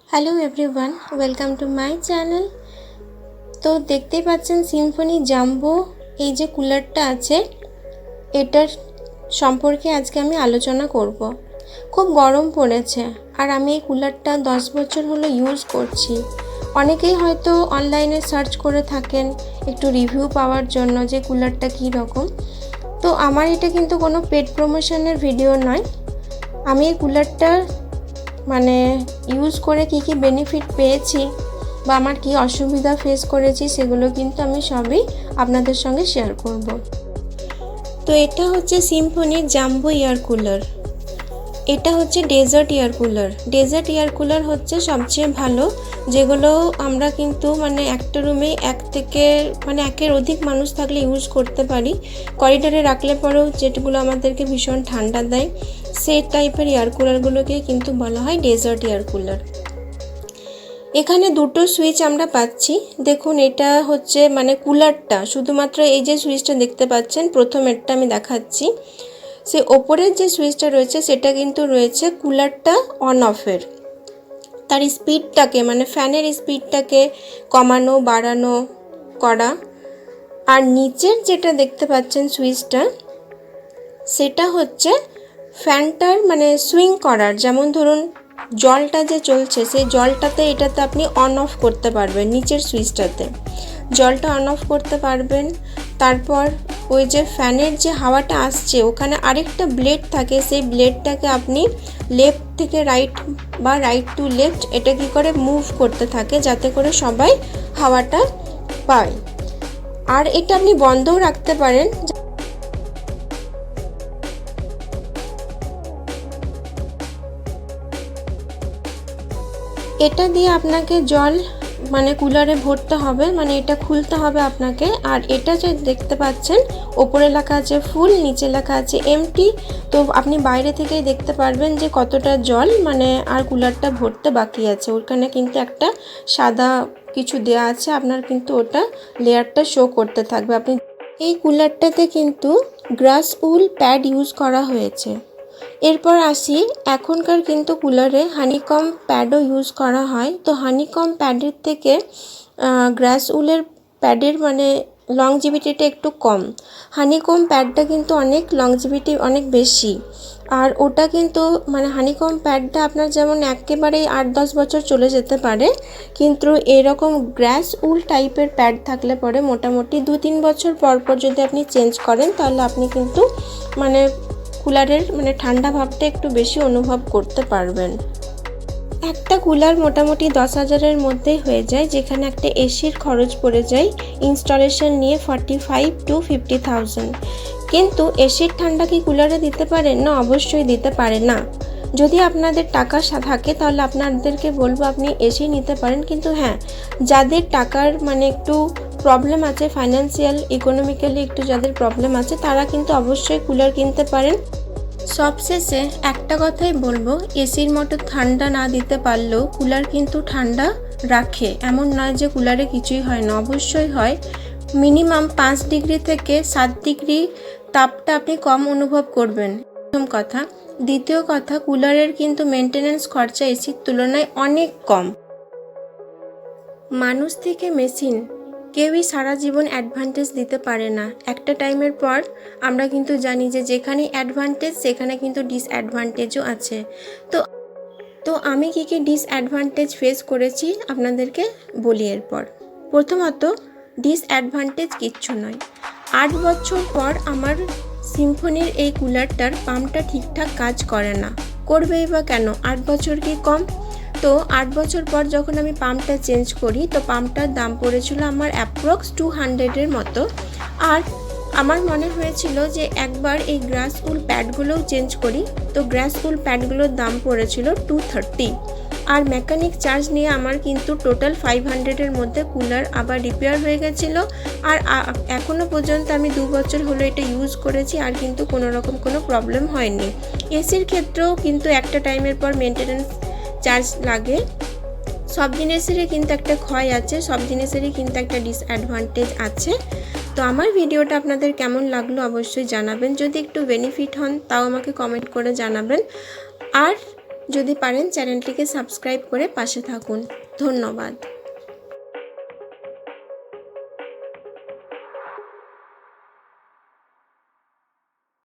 Hello everyone, welcome to my channel. তো দেখতেই পাচ্ছেন সিম্ফনি জাম্বো এই যে কুলারটা আছে এটার সম্পর্কে আজকে আমি আলোচনা করব। খুব গরম পড়েছে আর আমি এই কুলারটা 10 বছর হলো ইউজ করছি। অনেকেই হয়তো অনলাইনে সার্চ করে থাকেন একটু রিভিউ পাওয়ার জন্য যে কুলারটা কী রকম। তো আমার এটা কিন্তু কোনো পেড প্রমোশনের ভিডিও নয়। আমি এই কুলারটা ইউজ করে কি বেনিফিট পেয়েছি বা আমার কি অসুবিধা ফেস করেছি সেগুলো কিন্তু আমি সবই আপনাদের সঙ্গে শেয়ার করব। তো এটা হচ্ছে সিম্ফনির জাম্বো এয়ার কুলার। এটা হচ্ছে desert air cooler. Desert air cooler হচ্ছে সবচেয়ে ভালো, যেগুলো আমরা কিন্তু একটা রুমে একের অধিক মানুষ থাকলে ইউজ করতে পারি। করিডোরে রাখলে পরেও যেগুলো আমাদেরকে ভীষণ ঠান্ডা দেয় সেই টাইপের এয়ার কুলারগুলোকে কিন্তু বলা হয় ডেজার্ট এয়ার কুলার। এখানে দুটো সুইচ আমরা পাচ্ছি। দেখুন, এটা হচ্ছে কুলারটা, শুধুমাত্র এই যে সুইচটা দেখতে পাচ্ছেন প্রথমেরটা আমি দেখাচ্ছি। সে ওপরের যে সুইচটা রয়েছে সেটা কিন্তু রয়েছে কুলারটা অন অফের, তার স্পিডটাকে ফ্যানের স্পিডটাকে কমানো বাড়ানো করা। আর নিচের যেটা দেখতে পাচ্ছেন সুইচটা, সেটা হচ্ছে ফ্যানটার সুইং করার। যেমন ধরুন জলটা যে চলছে সেই জলটাতে এটাতে আপনি অন অফ করতে পারবেন, নিচের সুইচটাতে জলটা অন অফ করতে পারবেন। তারপর ওই যে ফ্যানের যে হাওয়াটা আসছে ওখানে আরেকটা ব্লেড থাকে, সেই ব্লেডটাকে আপনি লেফট থেকে রাইট বা রাইট টু লেফট এটা কি করে মুভ করতে থাকে যাতে করে সবাই হাওয়াটা পায়। আর এটা আপনি বন্ধও রাখতে পারেন। এটা দিয়ে আপনাকে জল কুলারে ভরতে হবে, এটা খুলতে হবে আপনাকে। আর এটা যে দেখতে পাচ্ছেন ওপরে লেখা আছে ফুল, নিচে লেখা আছে এমটি। তো আপনি বাইরে থেকেই দেখতে পারবেন যে কতটা জল আর কুলারটা ভরতে বাকি আছে। ওখানে কিন্তু একটা সাদা কিছু দেয়া আছে, আপনার কিন্তু ওটা লেয়ারটা শো করতে থাকবে। আপনি এই কুলারটাতে কিন্তু গ্রাস উল প্যাড ইউজ করা হয়েছে। এরপর আসি, এখনকার কিন্তু কুলারে হানিকম প্যাডও ইউজ করা হয়। তো হানিকম প্যাডের থেকে গ্রাস উলের প্যাডের লংজিভিটিটা একটু কম। হানিকম প্যাডটা কিন্তু অনেক লংজিভিটি অনেক বেশি। আর ওটা কিন্তু হানিকম প্যাডটা আপনার যেমন একেবারেই 8-10 বছর চলে যেতে পারে, কিন্তু এরকম গ্রাস উল টাইপের প্যাড থাকলে পরে মোটামুটি 2-3 বছর পর পর যদি আপনি চেঞ্জ করেন তাহলে আপনি কিন্তু কুলারের ঠান্ডা ভাবটা একটু বেশি অনুভব করতে পারবেন। একটা কুলার মোটামুটি 10,000-এর মধ্যেই হয়ে যায়, যেখানে একটা এসির খরচ পড়ে যায় ইনস্টলেশন নিয়ে 45 to 50,000। কিন্তু এসির ঠান্ডা কি কুলারে দিতে পারে না? অবশ্যই দিতে পারে না। যদি আপনাদের টাকা থাকে তাহলে আপনাদেরকে বলবো আপনি এসি নিতে পারেন, কিন্তু হ্যাঁ, যাদের টাকার একটু প্রবলেম আছে, ফাইন্যান্সিয়াল ইকোনমিক্যালি একটু যাদের প্রবলেম আছে তারা কিন্তু অবশ্যই কুলার কিনতে পারেন। সবশেষে একটা কথাই বলবো, এসির মতো ঠান্ডা না দিতে পারলেও কুলার কিন্তু ঠান্ডা রাখে। এমন নয় যে কুলারে কিছুই হয় না, অবশ্যই হয়। মিনিমাম 5 ডিগ্রি থেকে 7 ডিগ্রি তাপটা আপনি কম অনুভব করবেন, প্রথম কথা। দ্বিতীয় কথা, কুলারের কিন্তু মেনটেনেন্স খরচা এসির তুলনায় অনেক কম। মানুষ থেকে মেশিন কেউই সারা জীবন অ্যাডভান্টেজ দিতে পারে না। একটা টাইমের পর আমরা কিন্তু জানি যে যেখানে অ্যাডভান্টেজ সেখানে কিন্তু ডিসঅ্যাডভান্টেজও আছে। তো আমি কী ডিসঅ্যাডভান্টেজ ফেস করেছি আপনাদেরকে বলি এরপর। প্রথমত, ডিসঅ্যাডভান্টেজ কিচ্ছু নয়। 8 বছর পর আমার সিম্ফনির এই কুলারটার পাম্পটা ঠিকঠাক কাজ করে না। করবেই বা কেন? 8 বছর কি কম? তো 8 বছর পর যখন আমি পাম্পটা চেঞ্জ করি তো পাম্পটার দাম পড়েছিল আমার অ্যাপ্রক্স 200-এর মতো। আর আমার মনে হয়েছিল যে একবার এই গ্রাস উল প্যাডগুলোও চেঞ্জ করি। তো গ্রাস উল প্যাডগুলোর দাম পড়েছিল 230। আর মেকানিক চার্জ নিয়ে আমার কিন্তু টোটাল 500-এর মধ্যে কুলার আবার রিপেয়ার হয়ে গেছিলো। আর এখনও পর্যন্ত আমি 2 বছর হলো এটা ইউজ করেছি, আর কিন্তু কোনো রকম কোনো প্রবলেম হয়নি। এসির ক্ষেত্রেও কিন্তু একটা টাইমের পর মেনটেনেন্স চার্জ লাগে। সব জিনিসেরই কিন্তু একটা ক্ষয় আছে, সব জিনিসেরই কিন্তু একটা ডিসঅ্যাডভান্টেজ আছে। তো আমার ভিডিওটা আপনাদের কেমন লাগলো অবশ্যই জানাবেন। যদি একটু বেনিফিট হন তাও আমাকে কমেন্ট করে জানাবেন। আর যদি পারেন চ্যানেলটিকে সাবস্ক্রাইব করে পাশে থাকুন। ধন্যবাদ।